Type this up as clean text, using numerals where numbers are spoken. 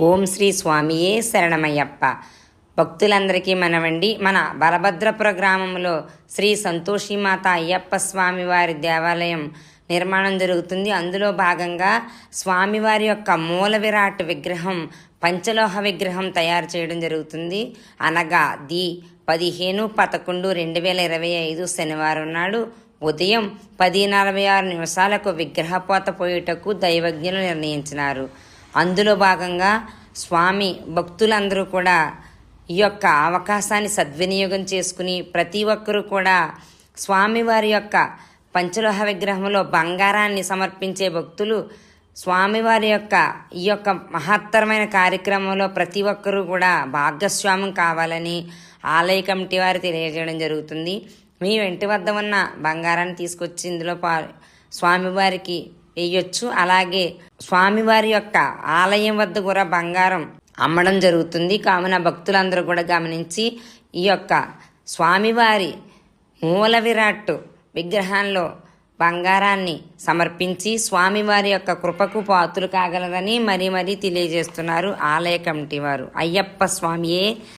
ఓం శ్రీ స్వామియే శరణమయ్యప్ప. భక్తులందరికీ మనవండి. మన బలభద్రపుర గ్రామంలో శ్రీ సంతోషిమాత అయ్యప్ప స్వామివారి దేవాలయం నిర్మాణం జరుగుతుంది. అందులో భాగంగా స్వామివారి యొక్క మూల విరాట్ విగ్రహం, పంచలోహ విగ్రహం తయారు చేయడం జరుగుతుంది. అనగా 15/11/2025 శనివారం నాడు ఉదయం 10:46 విగ్రహపోత పోయేటకు దైవజ్ఞులు నిర్ణయించినారు. అందులో భాగంగా స్వామి భక్తులందరూ కూడా ఈ యొక్క అవకాశాన్ని సద్వినియోగం చేసుకుని ప్రతి ఒక్కరూ కూడా స్వామివారి యొక్క పంచలోహ విగ్రహంలో బంగారాన్ని సమర్పించే భక్తులు స్వామివారి యొక్క ఈ యొక్క మహత్తరమైన కార్యక్రమంలో ప్రతి ఒక్కరూ కూడా భాగస్వామ్యం కావాలని ఆలయ కమిటీ వారు తెలియజేయడం జరుగుతుంది. మీ వెంటి వద్ద ఉన్న బంగారాన్ని తీసుకొచ్చి ఇందులో స్వామివారికి వేయొచ్చు. అలాగే స్వామివారి యొక్క ఆలయం వద్ద కూడా బంగారం అమ్మడం జరుగుతుంది. కావున భక్తులందరూ కూడా గమనించి ఈ యొక్క స్వామివారి మూల విరాట్ విగ్రహంలో బంగారాన్ని సమర్పించి స్వామివారి యొక్క కృపకు పాత్రులు కాగలరని మరీ తెలియజేస్తున్నారు ఆలయ కమిటీ వారు. అయ్యప్ప స్వామియే